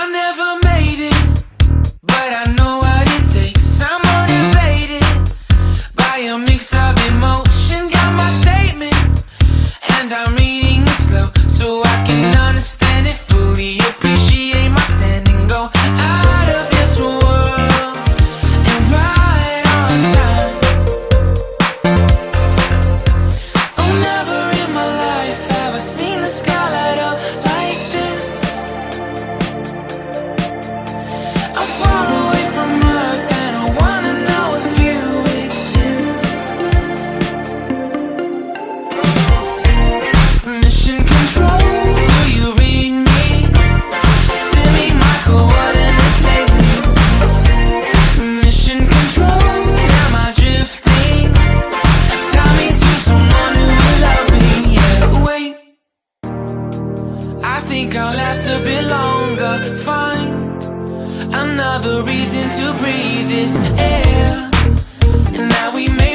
I never made it, but I know what it takes. I'm motivated by a mix of emotion. Got my statement, and I'm reading it slow so I can understand it fully. Appreciate my stand and go out of this world and right on time. Oh, never in my life have I seen the sky light up like this. I'm far away from Earth and I wanna know if you exist. Mission control, do you read me? Send me my coordinates lately. Mission control, am I drifting? Tie me to someone who will love me. Yeah, wait. I think I'll last a bit longer. Find another reason to breathe this air. And now we make